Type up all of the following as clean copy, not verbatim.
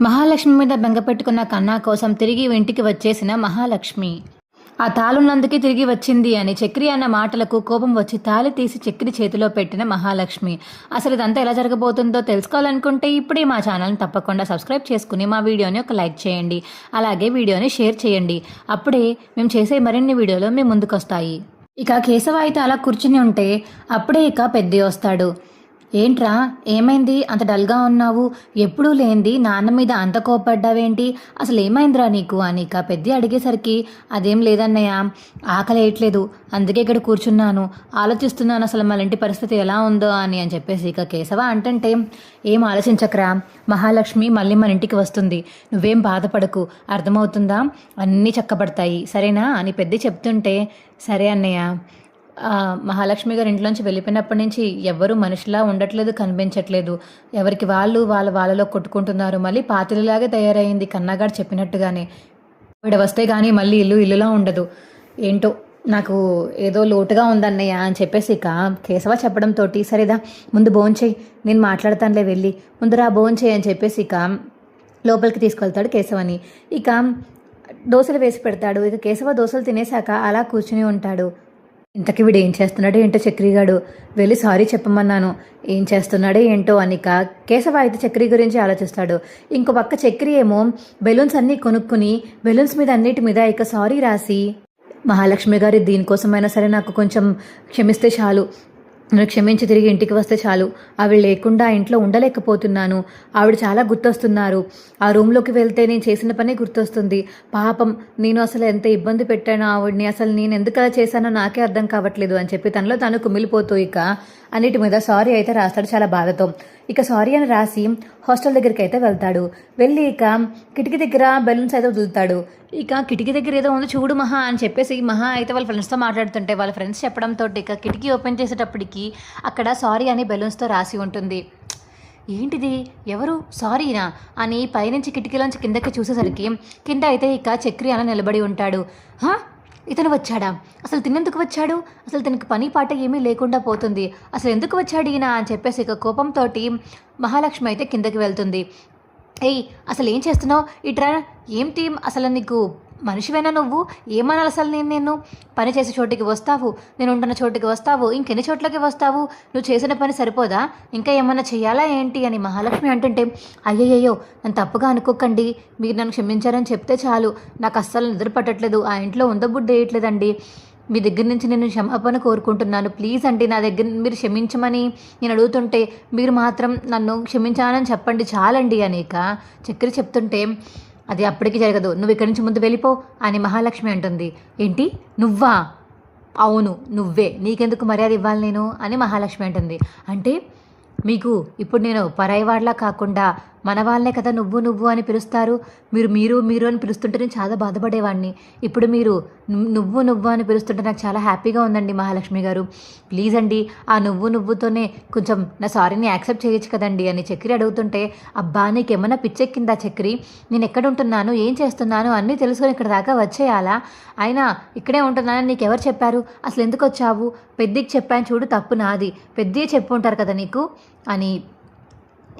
మహాలక్ష్మి మీద బెంగపెట్టుకున్న కన్నా కోసం తిరిగి ఇంటికి వచ్చేసిన మహాలక్ష్మి ఆ తాళున్నందుకే తిరిగి వచ్చింది అని చక్రి అన్న మాటలకు కోపం వచ్చి తాళి తీసి చక్రి చేతిలో పెట్టిన మహాలక్ష్మి. అసలు ఇదంతా ఎలా జరగబోతుందో తెలుసుకోవాలనుకుంటే ఇప్పుడే మా ఛానల్ని తప్పకుండా సబ్స్క్రైబ్ చేసుకుని మా వీడియోని ఒక లైక్ చేయండి. అలాగే వీడియోని షేర్ చేయండి. అప్పుడే మేము చేసే మరిన్ని వీడియోలు మీ ముందుకు వస్తాయి. ఇక కేశవ అయితే అలా కూర్చుని ఉంటే అప్పుడే ఇక పెద్ద వస్తాడు. ఏంట్రా ఏమైంది, అంత డల్గా ఉన్నావు, ఎప్పుడూ లేనిది నాన్న మీద అంత కోపడ్డావేంటి, అసలు ఏమైందిరా నీకు అని ఇక పెద్ద అడిగేసరికి అదేం లేదన్నయ్య, ఆకలి వేయట్లేదు, అందుకే ఇక్కడ కూర్చున్నాను, ఆలోచిస్తున్నాను అసలు మన ఇంటి పరిస్థితి ఎలా ఉందో అని చెప్పేసి ఇక కేశవ అంటుంటే, ఏం ఆలోచించకరా, మహాలక్ష్మి మళ్ళీ మన ఇంటికి వస్తుంది, నువ్వేం బాధపడకు, అర్థమవుతుందా, అన్నీ చక్కబడతాయి సరేనా అని పెద్ద చెప్తుంటే, సరే అన్నయ్య, మహాలక్ష్మి గారు ఇంట్లోంచి వెళ్ళిపోయినప్పటి నుంచి ఎవరు మనిషిలా ఉండట్లేదు, కనిపించట్లేదు, ఎవరికి వాళ్ళలో కొట్టుకుంటున్నారు, మళ్ళీ పాతిలాగే తయారైంది కన్నగారు చెప్పినట్టుగానే, ఆవిడ వస్తే కానీ మళ్ళీ ఇల్లులా ఉండదు, ఏంటో నాకు ఏదో లోటుగా ఉందన్నయ్య అని చెప్పేసి ఇక కేశవ చెప్పడంతో, సరేదా ముందు భోంచేయి, నేను మాట్లాడతానులే, వెళ్ళి ముందురా భోంచేయి అని చెప్పేసి ఇక లోపలికి తీసుకెళ్తాడు కేశవని. ఇక దోశలు వేసి పెడతాడు. ఇక కేశవ దోశలు తినేశాక అలా కూర్చుని ఉంటాడు. ఇంతకీ వీడు ఏం చేస్తున్నాడో ఏంటో చక్రిగాడు, వెళ్ళి సారీ చెప్పమన్నాను, ఏం చేస్తున్నాడో ఏంటో అనిక కేశవ అయితే చక్రి గురించి ఆలోచిస్తాడు. ఇంకో పక్క చక్రి ఏమో బెలూన్స్ అన్నీ కొనుక్కుని బెలూన్స్ మీద అన్నిటి మీద ఇక సారీ రాసి, మహాలక్ష్మి గారి దీనికోసమైనా సరే నాకు కొంచెం క్షమిస్తే చాలు, నన్ను క్షమించి తిరిగి ఇంటికి వస్తే చాలు, ఆవిడ లేకుండా ఇంట్లో ఉండలేకపోతున్నాను, ఆవిడ చాలా గుర్తొస్తున్నారు, ఆ రూమ్లోకి వెళ్తే నేను చేసిన పనే గుర్తొస్తుంది, పాపం నేను అసలు ఎంత ఇబ్బంది పెట్టానో ఆవిడ్ని, అసలు నేను ఎందుకు అలా చేశానో నాకే అర్థం కావట్లేదు అని చెప్పి తనలో తను కుమిలిపోతూ ఇక అన్నిటి మీద సారీ అయితే రాస్తాడు చాలా బాధతో. ఇక సారీ అని రాసి హాస్టల్ దగ్గరికి అయితే వెళ్తాడు. వెళ్ళి ఇక కిటికీ దగ్గర బెలూన్స్ అయితే వదులుతాడు. ఇక కిటికీ దగ్గర ఏదో ఉంది చూడు మహా అని చెప్పేసి మహా అయితే వాళ్ళ ఫ్రెండ్స్తో మాట్లాడుతుంటే వాళ్ళ ఫ్రెండ్స్ చెప్పడంతో ఇక కిటికీ ఓపెన్ చేసేటప్పటికి అక్కడ సారీ అని బెలూన్స్తో రాసి ఉంటుంది. ఏంటిది, ఎవరు సారీనా అని పైనుంచి కిటికీలోంచి కిందకి చూసేసరికి కింద అయితే ఇక చక్రి అని నిలబడి ఉంటాడు. ఇతను వచ్చాడా, అసలు తినేందుకు వచ్చాడు, అసలు తనకి పని పాట ఏమీ లేకుండా పోతుంది, అసలు ఎందుకు వచ్చాడు ఈయన అని చెప్పేసి ఇక కోపంతో మహాలక్ష్మి అయితే కిందకి వెళ్తుంది. ఏయ్ అసలు ఏం చేస్తున్నావు, ఇట్రా, ఏంటి అసలు నీకు మనిషివేనా నువ్వు, ఏమనాలి అసలు నేను పని చేసే చోటికి వస్తావు, నేను ఉంటున్న చోటికి వస్తావు, ఇంకెన్ని చోట్లకి వస్తావు, నువ్వు చేసిన పని సరిపోదా, ఇంకా ఏమన్నా చెయ్యాలా ఏంటి అని మహాలక్ష్మి అంటుంటే, అయ్యయ్యో నన్ను తప్పుగా అనుకోకండి, మీరు నన్ను క్షమించారని చెప్తే చాలు, నాకు అస్సలు నిద్ర పట్టట్లేదు, ఆ ఇంట్లో ఉందబుడ్డ వేయట్లేదండి, మీ దగ్గర నుంచి నేను క్షమాపణ కోరుకుంటున్నాను, ప్లీజ్ అండి నా దగ్గర మీరు క్షమించమని నేను అడుగుతుంటే మీరు మాత్రం నన్ను క్షమించానని చెప్పండి చాలండి అనేక చక్రి చెప్తుంటే, అది అప్పటికి జరగదు, నువ్వు ఇక్కడి నుంచి ముందు వెళ్ళిపో అని మహాలక్ష్మి అంటుంది. ఏంటి నువ్వా, అవును నువ్వే, నీకెందుకు మర్యాద ఇవ్వాలి నేను అని మహాలక్ష్మి అంటుంది. అంటే మీకు ఇప్పుడు నేను పరాయివాడ్లా కాకుండా మన వాళ్ళనే కదా నువ్వు అని పిలుస్తారు, మీరు అని పిలుస్తుంటే నేను చాలా బాధపడేవాడిని, ఇప్పుడు మీరు నువ్వు అని పిలుస్తుంటే నాకు చాలా హ్యాపీగా ఉందండి మహాలక్ష్మి గారు, ప్లీజ్ అండి ఆ నువ్వుతోనే కొంచెం నా సారీని యాక్సెప్ట్ చేయొచ్చు కదండి అని చక్రి అడుగుతుంటే, అబ్బా నీకేమన్నా పిచ్చెక్కిందా చక్రి, నేను ఎక్కడ ఉంటున్నాను ఏం చేస్తున్నాను అన్నీ తెలుసుకొని ఇక్కడ దాకా వచ్చేయాలా, అయినా ఇక్కడే ఉంటున్నానని నీకు ఎవరు చెప్పారు, అసలు ఎందుకు వచ్చావు, పెద్దకి చెప్పాను చూడు తప్పు నాది, పెద్దయ్య చెప్పుంటారు కదా నీకు అని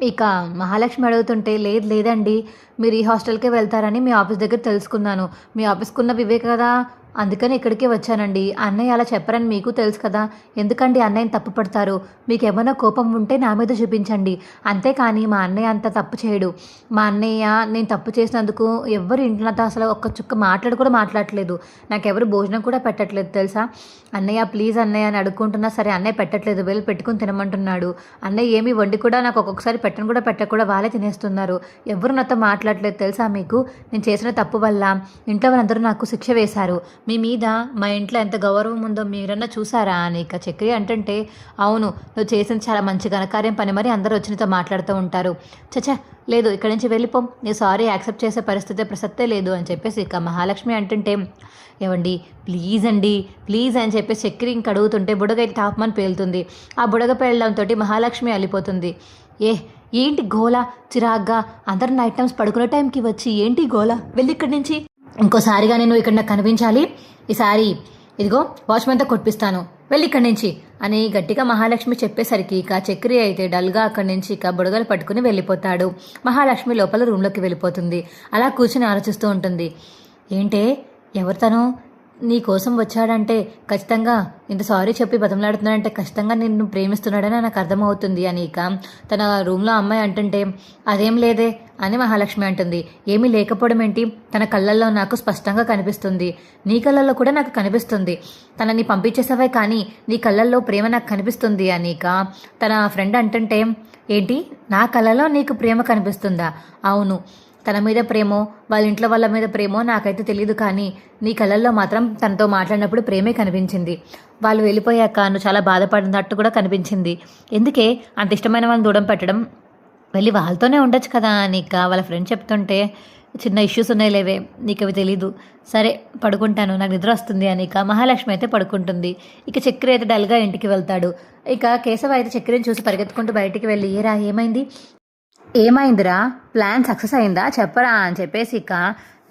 ఇక మహాలక్ష్మి అడుగుతుంటే, లేదండి మీరు ఈ హాస్టల్కే వెళ్తారని మీ ఆఫీస్ దగ్గర తెలుసుకున్నాను, మీ ఆఫీస్కున్న వివేక్ కదా అందుకని ఇక్కడికే వచ్చానండి, అన్నయ్య అలా చెప్పరని మీకు తెలుసు కదా, ఎందుకండి అన్నయ్యని తప్పు పడతారు, మీకు ఏమైనా కోపం ఉంటే నా మీద చూపించండి, అంతేకాని మా అన్నయ్య అంత తప్పు చేయడు, మా అన్నయ్య నేను తప్పు చేసినందుకు ఎవరు ఇంట్లో అసలు ఒక్క చుక్క మాట్లాడట్లేదు, నాకెవరు భోజనం కూడా పెట్టట్లేదు తెలుసా, అన్నయ్య ప్లీజ్ అన్నయ్య అని అడుక్కుంటున్నా సరే అన్నయ్య పెట్టట్లేదు, వెళ్ళి పెట్టుకుని తినమంటున్నాడు, అన్నయ్య ఏమి వండి కూడా నాకు ఒక్కొక్కసారి పెట్టకుండా వాళ్ళే తినేస్తున్నారు, ఎవరు నాతో మాట్లాడలేదు తెలుసా మీకు, నేను చేసిన తప్పు వల్ల ఇంట్లో వాళ్ళందరూ నాకు శిక్ష వేశారు, మీ మీద మా ఇంట్లో ఎంత గౌరవం ఉందో మీరన్నా చూసారా అని ఇక చక్రి అంటుంటే, అవును నువ్వు చేసిన చాలా మంచి ఘనకార్యం పని, మరి అందరూ వచ్చినతో మాట్లాడుతూ ఉంటారు, చచ్చా లేదు ఇక్కడి నుంచి వెళ్ళిపో, నీ సారీ యాక్సెప్ట్ చేసే పరిస్థితి ప్రసక్తే లేదు అని చెప్పేసి ఇక మహాలక్ష్మి అంటుంటే, ఏవండి ప్లీజ్ అండి ప్లీజ్ అని చెప్పేసి చక్రి ఇంక అడుగుతుంటే బుడగ టాప్మని పేలుతుంది, ఆ బుడగ పేలడంతో మహాలక్ష్మి వెళ్ళిపోతుంది. ఏంటి గోల చిరాగ్గా, అందరు నైట్ టైమ్స్ పడుకునే టైంకి వచ్చి ఏంటి గోల, వెళ్ళి ఇక్కడి నుంచి, ఇంకోసారిగా నేను ఇక్కడ నాకు కనిపించాలి, ఈసారి ఇదిగో వాచ్మెన్తో కొట్టిస్తాను, వెళ్ళి ఇక్కడి నుంచి అని గట్టిగా మహాలక్ష్మి చెప్పేసరికి ఇక చక్రి అయితే డల్గా అక్కడి నుంచి ఇక బుడగలు పట్టుకుని వెళ్ళిపోతాడు. మహాలక్ష్మి లోపల రూమ్లోకి వెళ్ళిపోతుంది. అలా కూర్చుని ఆలోచిస్తూ ఉంటుంది. ఏంటే ఎవరు తను నీ కోసం వచ్చాడంటే ఖచ్చితంగా ఇంత సారీ చెప్పి బతిమలాడుతున్నాడంటే ఖచ్చితంగా నిన్ను ప్రేమిస్తున్నాడని నాకు అర్థమవుతుంది అని ఇక తన రూమ్లో అమ్మాయి అంటుంటే అదేం లేదే అని మహాలక్ష్మి అంటుంది. ఏమీ లేకపోవడం ఏంటి, తన కళ్ళల్లో నాకు స్పష్టంగా కనిపిస్తుంది, నీ కళ్ళల్లో కూడా నాకు కనిపిస్తుంది. తనని పంపించేసావే కానీ నీ కళ్ళల్లో ప్రేమ నాకు కనిపిస్తుంది అని ఇక తన ఫ్రెండ్ అంటుంటే ఏంటి నా కళ్ళలో నీకు ప్రేమ కనిపిస్తుందా? అవును, తన మీద ప్రేమో వాళ్ళ ఇంట్లో వాళ్ళ మీద ప్రేమో నాకైతే తెలియదు, కానీ నీ కళ్ళల్లో మాత్రం తనతో మాట్లాడినప్పుడు ప్రేమే కనిపించింది. వాళ్ళు వెళ్ళిపోయాక నువ్వు చాలా బాధపడినట్టు కూడా కనిపించింది. ఎందుకే అంత ఇష్టమైన వాళ్ళని దూరం పెట్టడం, వెళ్ళి వాళ్ళతోనే ఉండొచ్చు కదా అని ఇక వాళ్ళ ఫ్రెండ్ చెప్తుంటే చిన్న ఇష్యూస్ ఉన్నాయి లేవే, నీకు అవి తెలీదు, సరే పడుకుంటాను నాకు నిద్ర వస్తుంది అని ఇక మహాలక్ష్మి అయితే పడుకుంటుంది. ఇక చక్రి అయితే డల్గా ఇంటికి వెళ్తాడు. ఇక కేశవ అయితే చక్రిని చూసి పరిగెత్తుకుంటూ బయటికి వెళ్ళి ఏరా ఏమైందిరా ప్లాన్ సక్సెస్ అయిందా చెప్పరా అని చెప్పేసి ఇక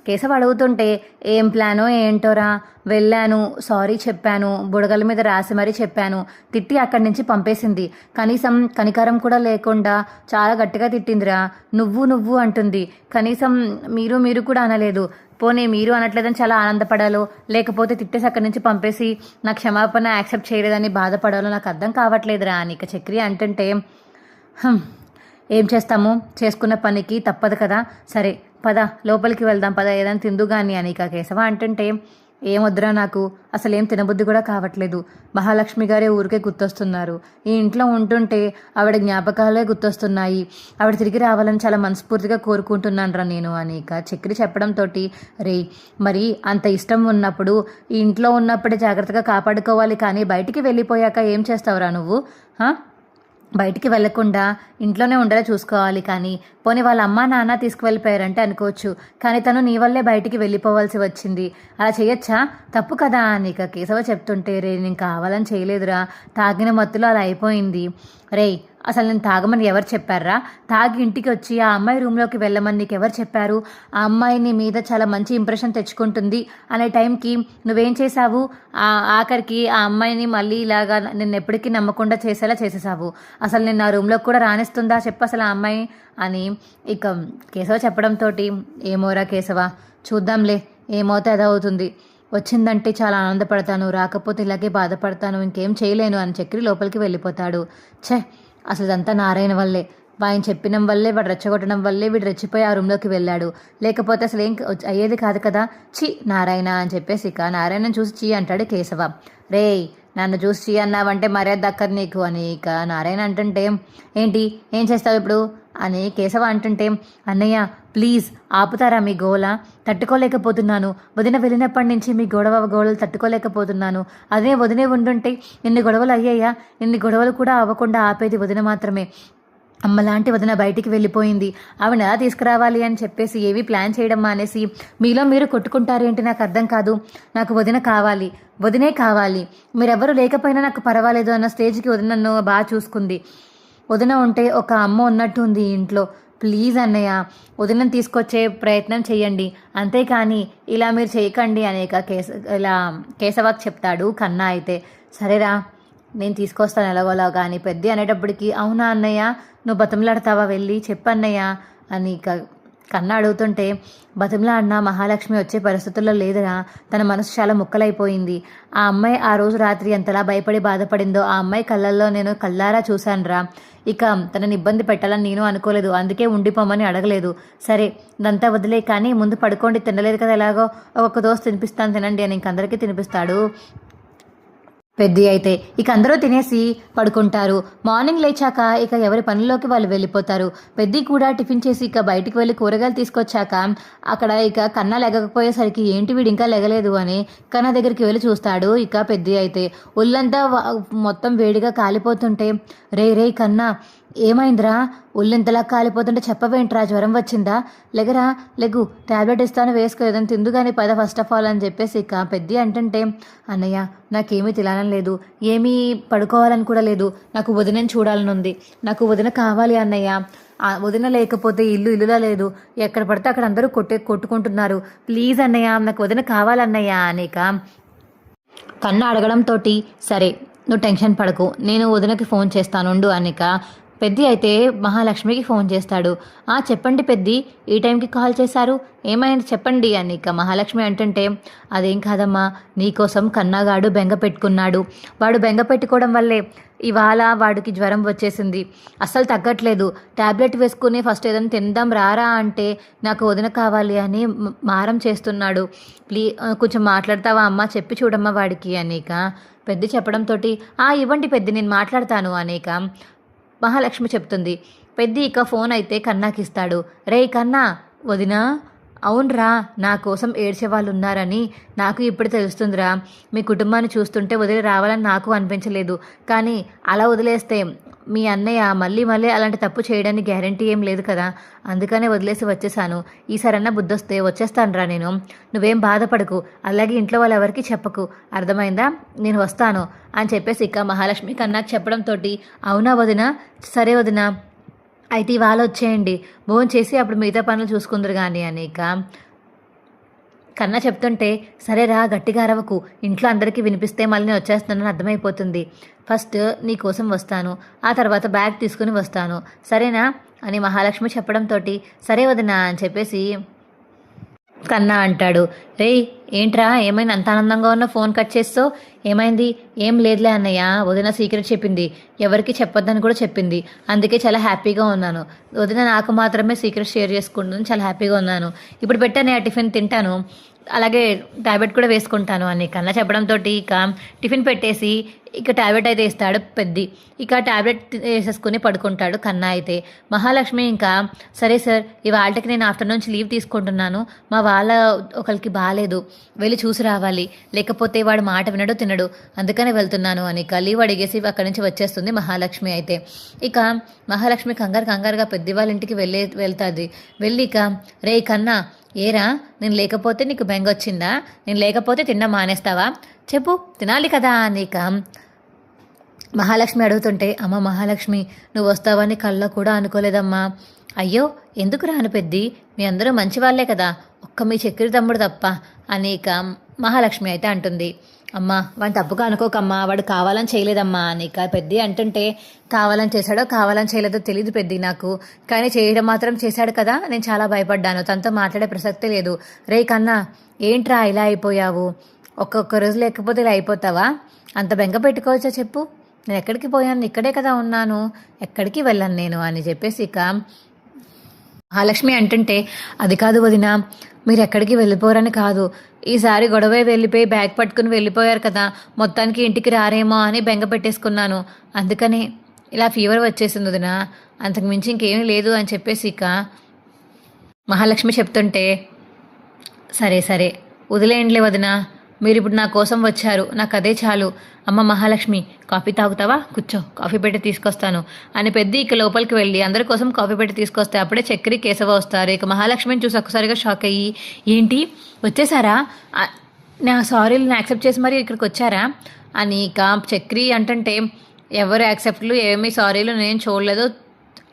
కేశవ అడుగుతుంటే ఏం ప్లానో ఏంటోరా, వెళ్ళాను, సారీ చెప్పాను, బుడగల మీద రాసి మరీ చెప్పాను, తిట్టి అక్కడి నుంచి పంపేసింది, కనీసం కనికరం కూడా లేకుండా చాలా గట్టిగా తిట్టిందిరా, నువ్వు అంటుంది, కనీసం మీరు కూడా అనలేదు, పోనీ మీరు అనట్లేదని చాలా ఆనందపడాలో లేకపోతే తిట్టేసి అక్కడి నుంచి పంపేసి నా క్షమాపణ యాక్సెప్ట్ చేయలేదని బాధపడాలో నాకు అర్థం కావట్లేదురా అని ఇక చక్రి అంటుంటే ఏం చేస్తాము, చేసుకున్న పనికి తప్పదు కదా, సరే పద లోపలికి వెళ్దాం పద ఏదైనా తిందు కానీ అని ఇక కేశవ అంటుంటే ఏమొద్దురా, నాకు అసలు ఏం తినబుద్ధి కూడా కావట్లేదు, మహాలక్ష్మి గారే ఊరికే గుర్తొస్తున్నారు, ఈ ఇంట్లో ఉంటుంటే ఆవిడ జ్ఞాపకాలే గుర్తొస్తున్నాయి, ఆవిడ తిరిగి రావాలని చాలా మనస్ఫూర్తిగా కోరుకుంటున్నాను రా నేను అని ఇక చక్రి చెప్పడంతో రే మరి అంత ఇష్టం ఉన్నప్పుడు ఈ ఇంట్లో ఉన్నప్పుడే జాగ్రత్తగా కాపాడుకోవాలి, కానీ బయటికి వెళ్ళిపోయాక ఏం చేస్తావురా నువ్వు, బయటికి వెళ్లకుండా ఇంట్లోనే ఉండేలా చూసుకోవాలి, కానీ పోనీ వాళ్ళ అమ్మా నాన్న తీసుకువెళ్ళిపోయారంటే అనుకోవచ్చు, కానీ తను నీ వల్లే బయటికి వెళ్ళిపోవాల్సి వచ్చింది, అలా చేయొచ్చా, తప్పు కదా అని ఇక కేశవ చెప్తుంటే రే నేను కావాలని చేయలేదురా, తాగిన మత్తులో అలా అయిపోయింది, రే అసలు నేను తాగమని ఎవరు చెప్పారా, తాగి ఇంటికి వచ్చి ఆ అమ్మాయి రూమ్లోకి వెళ్ళమని నీకు ఎవరు చెప్పారు, ఆ అమ్మాయిని మీద చాలా మంచి ఇంప్రెషన్ తెచ్చుకుంటుంది అనే టైంకి నువ్వేం చేశావు, ఆఖరికి ఆ అమ్మాయిని మళ్ళీ ఇలాగా నిన్ను ఎప్పటికీ నమ్మకుండా చేసేలా చేసేసావు, అసలు నిన్ను ఆ రూమ్లోకి కూడా రానిస్తుందా చెప్పు అసలు ఆ అమ్మాయి అని ఇక కేశవ చెప్పడంతో ఏమోరా కేశవ చూద్దాంలే ఏమవుతే అదవుతుంది, వచ్చిందంటే చాలా ఆనందపడతాను, రాకపోతే ఇలాగే బాధపడతాను, ఇంకేం చేయలేను అని చక్రి లోపలికి వెళ్ళిపోతాడు. ఛే అసలు ఇదంతా నారాయణ వల్లే, ఆయన చెప్పిన వల్లే వాడు రెచ్చగొట్టడం వల్లే వీడు రెచ్చిపోయి ఆ రూమ్లోకి వెళ్ళాడు, లేకపోతే అసలు ఏం అయ్యేది కాదు కదా, చి నారాయణ అని చెప్పేసి ఇక నారాయణని చూసి చీ అంటాడు కేశవ. రే నన్ను చూసి చీ అన్నావంటే మర్యాద దక్కదు నీకు అని ఇక నారాయణ అంటుంటే ఏంటి ఏం చేస్తావు ఇప్పుడు అని కేశవ అంటుంటే అన్నయ్య ప్లీజ్ ఆపుతారా మీ గోల, తట్టుకోలేకపోతున్నాను, వదిన వెళ్ళినప్పటి నుంచి మీ గోడలు తట్టుకోలేకపోతున్నాను, అదే వదినే ఉండుంటే ఎన్ని గొడవలు అయ్యాయా, ఎన్ని గొడవలు కూడా అవ్వకుండా ఆపేది వదిన మాత్రమే, అమ్మలాంటి వదిన బయటికి వెళ్ళిపోయింది, ఆవిడ ఎలా తీసుకురావాలి అని చెప్పేసి ఏవి ప్లాన్ చేయడం మానేసి మీలో మీరు కొట్టుకుంటారేంటి నాకు అర్థం కాదు, నాకు వదినే కావాలి, మీరెవ్వరూ లేకపోయినా నాకు పర్వాలేదు అన్న స్టేజ్కి వదిన నన్ను బాగా చూసుకుంది, వదిన ఉంటే ఒక అమ్మ ఉన్నట్టు ఉంది ఇంట్లో, ప్లీజ్ అన్నయ్య వదినను తీసుకొచ్చే ప్రయత్నం చేయండి, అంతేకాని ఇలా మీరు చేయకండి అనేక ఇలా కేశవాకి చెప్తాడు కన్నా. అయితే సరేరా నేను తీసుకొస్తాను ఎలాగోలా కానీ పెద్ద అనేటప్పటికి అవునా అన్నయ్య నువ్వు బతిమలాడతావా వెళ్ళి చెప్పన్నయ్య అని కన్నా అడుగుతుంటే బతిమలాడినా మహాలక్ష్మి వచ్చే పరిస్థితుల్లో లేదురా, తన మనసు చాలా ముక్కలైపోయింది, ఆ అమ్మాయి ఆ రోజు రాత్రి ఎంతలా భయపడి బాధపడిందో ఆ అమ్మాయి కళ్ళల్లో నేను కళ్ళారా చూశానురా, ఇక తనని ఇబ్బంది పెట్టాలని నేను అనుకోలేదు, అందుకే ఉండిపోమని అడగలేదు, సరే ఇదంతా వదిలే కానీ ముందు పడుకోండి, తినలేదు కదా ఎలాగో ఒక్కొక్క దోశ తినిపిస్తాను తినండి అని ఇంకందరికీ తినిపిస్తాడు పెద్ద. అయితే ఇక అందరూ తినేసి పడుకుంటారు. మార్నింగ్ లేచాక ఇక ఎవరి పనుల్లోకి వాళ్ళు వెళ్ళిపోతారు. పెద్ద కూడా టిఫిన్ చేసి ఇక బయటికి వెళ్ళి కూరగాయలు తీసుకొచ్చాక అక్కడ ఇక కన్నా లెగకపోయేసరికి ఏంటి వీడు ఇంకా లెగలేదు అని కన్నా దగ్గరికి వెళ్ళి చూస్తాడు. ఇక పెద్ద అయితే ఒళ్ళంతా మొత్తం వేడిగా కాలిపోతుంటే రే కన్నా ఏమైందిరా, ఒళ్ళెంతలా కాలిపోతుంటే చెప్పవేంట్రా, జ్వరం వచ్చిందా, లెగరా లెగు ట్యాబ్లెట్ ఇస్తాను వేసుకో ఏదైనా తిందు కానీ పద ఫస్ట్ ఆఫ్ ఆల్ అని చెప్పేసి ఇక పెద్ద అంటుంటే అన్నయ్య నాకేమీ తినాలని లేదు, ఏమీ పడుకోవాలని కూడా లేదు, నాకు వదినని చూడాలని ఉంది, నాకు వదిన కావాలి అన్నయ్య, వదిన లేకపోతే ఇల్లులా లేదు, ఎక్కడ పడితే అక్కడ అందరూ కొట్టుకుంటున్నారు, ప్లీజ్ అన్నయ్య నాకు వదిన కావాలన్నయ్య అనేక కన్న అడగడంతో సరే నువ్వు టెన్షన్ పడకు, నేను వదినకి ఫోన్ చేస్తానుండు అనిక పెద్ది అయితే మహాలక్ష్మికి ఫోన్ చేస్తాడు. చెప్పండి పెద్ది, ఈ టైంకి కాల్ చేశారు, ఏమైంది చెప్పండి అని ఇక మహాలక్ష్మి అంటుంటే, అదేం కాదమ్మా, నీకోసం కన్నాగాడు బెంగ పెట్టుకున్నాడు. వాడు బెంగ పెట్టుకోవడం వల్లే ఇవాళ వాడికి జ్వరం వచ్చేసింది, అస్సలు తగ్గట్లేదు. ట్యాబ్లెట్ వేసుకుని ఫస్ట్ ఏదైనా తిందాం రారా అంటే నాకు వదిన కావాలి అని మారం చేస్తున్నాడు. కొంచెం మాట్లాడతావా అమ్మ, చెప్పి చూడమ్మా వాడికి అనేక పెద్ద చెప్పడంతో ఇవ్వండి పెద్ద, నేను మాట్లాడతాను అనేక మహాలక్ష్మి చెప్తుంది. పెద్ద ఇక ఫోన్ అయితే కన్నాకి ఇస్తాడు. రే కన్నా, వదినా, అవునరా, నా కోసం ఏడ్చే వాళ్ళు ఉన్నారని నాకు ఇప్పుడు తెలుస్తుందిరా. మీ కుటుంబాన్ని చూస్తుంటే వదిలి రావాలని నాకు అనిపించలేదు, కానీ అలా వదిలేస్తే మీ అన్నయ్య మళ్ళీ మళ్ళీ అలాంటి తప్పు చేయడానికి గ్యారంటీ ఏం లేదు కదా, అందుకనే వదిలేసి వచ్చేసాను. ఈసారన్నా బుద్ధొస్తే వచ్చేస్తానురా నేను, నువ్వేం బాధపడకు, అలాగే ఇంట్లో వాళ్ళు ఎవరికి చెప్పకు, అర్థమైందా, నేను వస్తాను అని చెప్పేసి ఇక మహాలక్ష్మి కన్నాకి చెప్పడంతో, అవునా వదిన, సరే వదిన, అయితే ఇవాళ వచ్చేయండి, భోజనం చేసి అప్పుడు మిగతా పనులు చూసుకుందరు కానీ అని ఇక కన్నా చెప్తుంటే, సరేరా గట్టిగా అరవకు, ఇంట్లో అందరికీ వినిపిస్తే మళ్ళీ నేను వచ్చేస్తానని అర్థమైపోతుంది. ఫస్ట్ నీ కోసం వస్తాను, ఆ తర్వాత బ్యాగ్ తీసుకుని వస్తాను, సరేనా అని మహాలక్ష్మి చెప్పడంతో, సరే వదినా అని చెప్పేసి కన్నా అంటాడు. రేయ్ ఏంట్రా, ఏమైనా అంత ఆనందంగా ఉన్న ఫోన్ కట్ చేస్తావు, ఏమైంది? ఏం లేదులే అన్నయ్య, వదిన సీక్రెట్ చెప్పింది, ఎవరికి చెప్పొద్దని కూడా చెప్పింది, అందుకే చాలా హ్యాపీగా ఉన్నాను. వదిన నాకు మాత్రమే సీక్రెట్ షేర్ చేసుకుంటుంది, చాలా హ్యాపీగా ఉన్నాను. ఇప్పుడు పెట్టానే ఆ టిఫిన్ తింటాను, అలాగే టాబ్లెట్ కూడా వేసుకుంటాను అని కన్నా చెప్పడంతో ఇక టిఫిన్ పెట్టేసి ఇక టాబ్లెట్ అయితే ఇస్తాడు పెద్ది. ఇక టాబ్లెట్ వేసేసుకుని పడుకుంటాడు కన్నా అయితే. మహాలక్ష్మి ఇంకా, సరే సార్, ఇవాళకి నేను ఆఫ్టర్నూన్ నుంచి లీవ్ తీసుకుంటున్నాను, మా వాళ్ళ ఒకరికి బాగాలేదు, వెళ్ళి చూసి రావాలి, లేకపోతే వాడు మాట వినడు తినడు, అందుకనే వెళ్తున్నాను అని ఇక లీవ్ అడిగేసి అక్కడి నుంచి వచ్చేస్తుంది మహాలక్ష్మి అయితే. ఇక మహాలక్ష్మి కంగారుగా పెద్ద వాళ్ళ ఇంటికి వెళ్తుంది. వెళ్ళి ఇక, రే కన్నా, ఏరా, నేను లేకపోతే నీకు బెంగ వచ్చిందా, నేను లేకపోతే తిన్నా మానేస్తావా, చెప్పు, తినాలి కదా నీక మహాలక్ష్మి అడుగుతుంటే, అమ్మ మహాలక్ష్మి, నువ్వు వస్తావని కళ్ళలో కూడా అనుకోలేదమ్మా. అయ్యో ఎందుకు రాను పెద్ది, మీ అందరూ మంచి వాళ్ళే కదా, ఒక్క మీ చక్కెర తమ్ముడు తప్ప అని ఇక మహాలక్ష్మి అయితే అంటుంది. అమ్మా వాడిని తప్పుగా అనుకోకమ్మా, వాడు కావాలని చేయలేదమ్మా అని ఇక పెద్ది అంటుంటే, కావాలని చేశాడో కావాలని చేయలేదో తెలియదు పెద్ది నాకు, కానీ చేయడం మాత్రం చేశాడు కదా, నేను చాలా భయపడ్డాను, తనతో మాట్లాడే ప్రసక్తే లేదు. రే కన్నా, ఏంట్రా ఇలా అయిపోయావు, ఒక్కొక్క రోజు లేకపోతే ఇలా అయిపోతావా, అంత బెంగ పెట్టుకోవచ్చా చెప్పు, నేను ఎక్కడికి పోయాను, ఇక్కడే కదా ఉన్నాను, ఎక్కడికి వెళ్ళాను నేను అని చెప్పేసి ఇక మహాలక్ష్మి అంటుంటే, అది కాదు వదిన, మీరు ఎక్కడికి వెళ్ళిపోరని కాదు, ఈసారి గొడవ వెళ్ళిపోయి బ్యాగ్ పట్టుకుని వెళ్ళిపోయారు కదా, మొత్తానికి ఇంటికి రారేమో అని బెంగ పెట్టేసుకున్నాను, అందుకని ఇలా ఫీవర్ వచ్చేసింది వదిన, అంతకు మించి ఇంకేమీ లేదు అని చెప్పేసి ఇక మహాలక్ష్మి చెప్తుంటే, సరే సరే వదిలేయండిలే వదిన, మీరు ఇప్పుడు నా కోసం వచ్చారు, నాకు అదే చాలు. అమ్మ మహాలక్ష్మి, కాఫీ తాగుతావా, కూర్చో, కాఫీ పెట్టి తీసుకొస్తాను అని పెద్ద ఇక లోపలికి వెళ్ళి అందరి కోసం కాఫీ పెట్టి తీసుకొస్తే అప్పుడే చక్రి కేశవ వస్తారు. ఇక మహాలక్ష్మిని చూసి ఒక్కసారిగా షాక్ అయ్యి, ఏంటి వచ్చేసారా, నా సారీలు యాక్సెప్ట్ చేసి మరి ఇక్కడికి వచ్చారా అని ఇక చక్రి అంటుంటే, ఎవరు యాక్సెప్ట్లు ఏమీ సారీలు నేను చూడలేదు,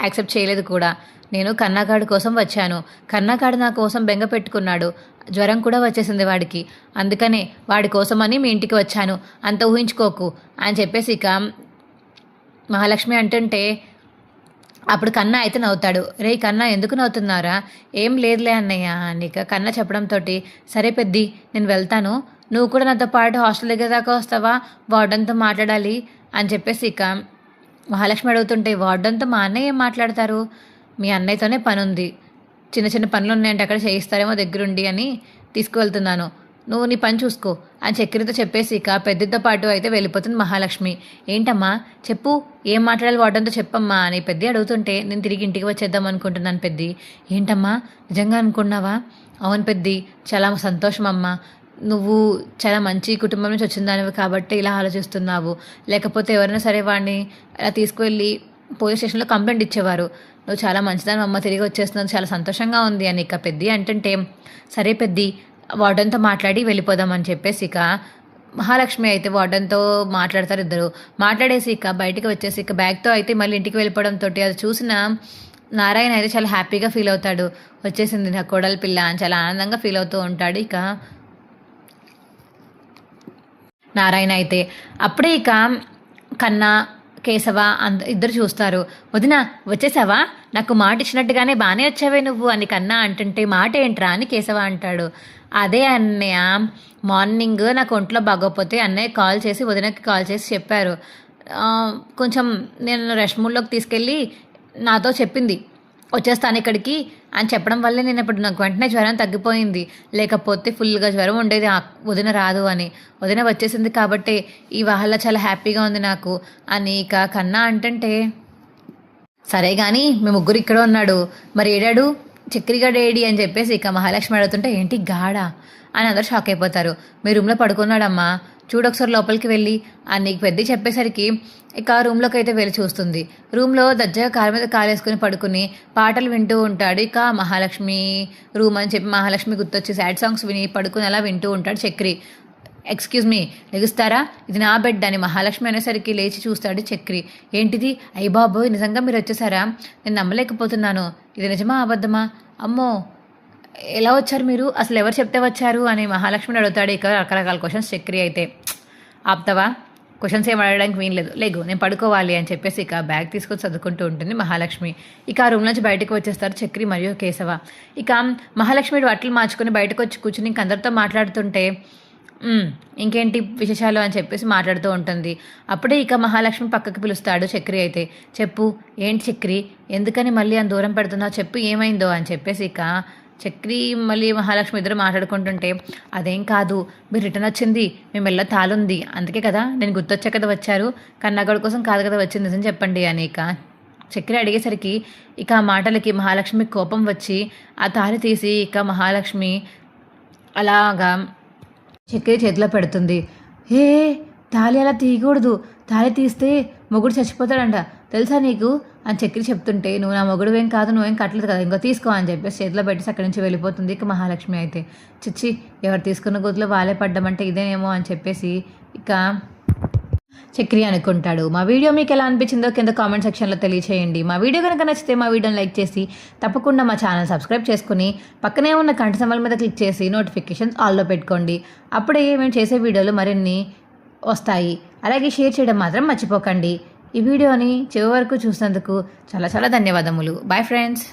యాక్సెప్ట్ చేయలేదు కూడా, నేను కన్నాగాడు కోసం వచ్చాను, కన్నాగాడు నా కోసం బెంగ పెట్టుకున్నాడు, జ్వరం కూడా వచ్చేసింది వాడికి, అందుకనే వాడి కోసమని మీ ఇంటికి వచ్చాను, అంత ఊహించుకోకు అని చెప్పేసి ఇక మహాలక్ష్మి అంటుంటే, అప్పుడు కన్నా అయితే నవ్వుతాడు. రే కన్నా ఎందుకు నవ్వుతున్నారా, ఏం లేదులే అన్నయ్య అని ఇక కన్నా చెప్పడంతో, సరే పెద్ది నేను వెళ్తాను, నువ్వు కూడా నాతో పాటు హాస్టల్ దగ్గర దాకా వస్తావా, వార్డెన్తో మాట్లాడాలి అని చెప్పేసి ఇక మహాలక్ష్మి అడుగుతుంటే, వార్డెన్తో మా అన్నయ్య ఏం మాట్లాడతారు, మీ అన్నయ్యతోనే పని ఉంది, చిన్న చిన్న పనులు ఉన్నాయంటే అక్కడ చేయిస్తారేమో దగ్గరుండి అని తీసుకువెళ్తున్నాను, నువ్వు నీ పని చూసుకో అని చక్కెరతో చెప్పేసి ఇక పెద్దతో పాటు అయితే వెళ్ళిపోతుంది మహాలక్ష్మి. ఏంటమ్మా చెప్పు, ఏం మాట్లాడాలి వాడడంతో చెప్పమ్మా అని పెద్ద అడుగుతుంటే, నేను తిరిగి ఇంటికి వచ్చేద్దాం అనుకుంటున్నాను పెద్ది. ఏంటమ్మా నిజంగా అనుకున్నావా? అవును పెద్ది, చాలా సంతోషం అమ్మా, నువ్వు చాలా మంచి కుటుంబం నుంచి వచ్చిందానివి కాబట్టి ఇలా ఆలోచిస్తున్నావు, లేకపోతే ఎవరైనా సరే వాడిని అలా తీసుకువెళ్ళి పోలీస్ స్టేషన్లో కంప్లైంట్ ఇచ్చేవారు, నువ్వు చాలా మంచిదాని అమ్మ, తిరిగి వచ్చేస్తున్నావు, చాలా సంతోషంగా ఉంది అని ఇక పెద్ది అంటుంటే, సరే పెద్ది వార్డెన్తో మాట్లాడి వెళ్ళిపోదామని చెప్పేసి ఇక మహాలక్ష్మి అయితే వార్డెన్తో మాట్లాడతారు ఇద్దరు. మాట్లాడేసి ఇక బయటికి వచ్చేసి ఇక బ్యాగ్తో అయితే మళ్ళీ ఇంటికి వెళ్ళిపోవడంతో అది చూసిన నారాయణ అయితే చాలా హ్యాపీగా ఫీల్ అవుతాడు, వచ్చేసింది నా కోడలి పిల్ల అని చాలా ఆనందంగా ఫీల్ అవుతూ ఉంటాడు. ఇక నారాయణ అయితే. అప్పుడే ఇక కన్నా కేశవ ఇద్దరు చూస్తారు. వదిన వచ్చేసావా, నాకు మాట ఇచ్చినట్టుగానే బాగానే వచ్చావే నువ్వు అని కన్నా అంటుంటే, మాట ఏంట్రా అని కేశవ అంటాడు. అదే అన్నయ్య, మార్నింగ్ నాకు ఒంట్లో బాగోకపోతే అన్నయ్య కాల్ చేసి వదినకి కాల్ చేసి చెప్పారు. కొంచెం నేను రెస్ట్ మూడ్లోకి తీసుకెళ్ళి నాతో చెప్పింది వచ్చేస్తాను ఇక్కడికి అని చెప్పడం వల్లే నేను ఇప్పుడు నాకు వెంటనే జ్వరం తగ్గిపోయింది. లేకపోతే ఫుల్గా జ్వరం ఉండేది, వదిన రాదు అని. వదిన వచ్చేసింది కాబట్టి ఈ వాహల్లా చాలా హ్యాపీగా ఉంది నాకు అని ఇక కన్నా అంటుంటే, సరే కానీ మీ ముగ్గురు ఇక్కడ ఉన్నాడు, మరి ఏడాడు చక్రిగాడు ఏడి అని చెప్పేసి ఇక మహాలక్ష్మి అడుగుతుంటే, ఏంటి గాడా అని అందరూ షాక్ అయిపోతారు. మీ రూమ్లో పడుకున్నాడమ్మా, చూడొకసారి లోపలికి వెళ్ళి అని నీకు పెద్ద చెప్పేసరికి ఇక రూమ్లోకి అయితే వెళ్ళి చూస్తుంది. రూమ్లో దజ్జగా కాలు మీద కాలేసుకుని పడుకుని పాటలు వింటూ ఉంటాడు. ఇక మహాలక్ష్మి రూమ్ అని చెప్పి మహాలక్ష్మి గుర్తొచ్చి సాడ్ సాంగ్స్ విని పడుకుని అలా వింటూ ఉంటాడు చక్రి. ఎక్స్క్యూజ్ మీ, లెగుస్తారా, ఇది నా బెడ్ అని మహాలక్ష్మి అనేసరికి లేచి చూస్తాడు చక్రి. ఏంటిది, అయ్య బాబోయ్ నిజంగా మీరు వచ్చేసారా, నేను నమ్మలేకపోతున్నాను, ఇది నిజమా అబద్ధమా, అమ్మో ఎలా వచ్చారు మీరు, అసలు ఎవరు చెప్తే వచ్చారు అని మహాలక్ష్మిని అడుగుతాడు. ఇక రకరకాల క్వశ్చన్స్ చక్రి అయితే. ఆప్తావా, క్వశ్చన్స్ ఏం అడగడానికి వీల్లేదు, లేగు నేను పడుకోవాలి అని చెప్పేసి ఇక బ్యాగ్ తీసుకొని చదువుకుంటూ ఉంటుంది మహాలక్ష్మి. ఇక ఆ రూమ్ నుంచి బయటకు వచ్చేస్తారు చక్రి మరియు కేశవ. ఇక మహాలక్ష్మి బట్టలు మార్చుకొని బయటకు వచ్చి కూర్చుని ఇంక అందరితో మాట్లాడుతుంటే, ఇంకేంటి విశేషాలు అని చెప్పేసి మాట్లాడుతూ ఉంటుంది. అప్పుడే ఇక మహాలక్ష్మి పక్కకి పిలుస్తాడు చక్రి అయితే. చెప్పు ఏంటి చక్రి, ఎందుకని మళ్ళీ అని దూరం పెడుతున్నావు, చెప్పు ఏమైందో అని చెప్పేసి ఇక చక్రి మళ్ళీ మహాలక్ష్మి ఇద్దరు మాట్లాడుకుంటుంటే, అదేం కాదు మీరు రిటర్న్ వచ్చింది, మీ మెల్ల తాలుంది అందుకే కదా, నేను గుర్తొచ్చా కదా వచ్చారు, కన్నగడు కోసం కాదు కదా వచ్చింది, నిజం చెప్పండి అని ఇక చక్రి అడిగేసరికి ఇక ఆ మాటలకి మహాలక్ష్మి కోపం వచ్చి ఆ తాళి తీసి ఇక మహాలక్ష్మి అలాగా చక్రి చేతిలో పెడుతుంది. హే, తాళి అలా తీయకూడదు, తాళి తీస్తే మొగుడు చచ్చిపోతాడంట తెలుసా నీకు అని చక్రి చెప్తుంటే, నువ్వు నా మొగుడువేం కాదు, నువ్వేం కట్టలేదు కదా, ఇంకో తీసుకో అని చెప్పేసి చేతిలో పెట్టేసి అక్కడి నుంచి వెళ్ళిపోతుంది. ఇక మహాలక్ష్మి అయితే, చిచ్చి ఎవరు తీసుకున్న గొంతులో వాళ్ళే పడ్డామంటే ఇదేనేమో అని చెప్పేసి ఇక చక్రి అనుకుంటాడు. మా వీడియో మీకు ఎలా అనిపించిందో కింద కామెంట్ సెక్షన్లో తెలియచేయండి. మా వీడియో కనుక నచ్చితే మా వీడియోని లైక్ చేసి తప్పకుండా మా ఛానల్ సబ్స్క్రైబ్ చేసుకుని పక్కనే ఉన్న గంట సింబల్ మీద క్లిక్ చేసి నోటిఫికేషన్స్ ఆల్లో పెట్టుకోండి. అప్పుడే మేము చేసే వీడియోలు మరిన్ని వస్తాయి. అలాగే షేర్ చేయడం మాత్రం మర్చిపోకండి. ఈ వీడియోని చివరి వరకు చూసినందుకు చాలా చాలా ధన్యవాదములు. Bye friends.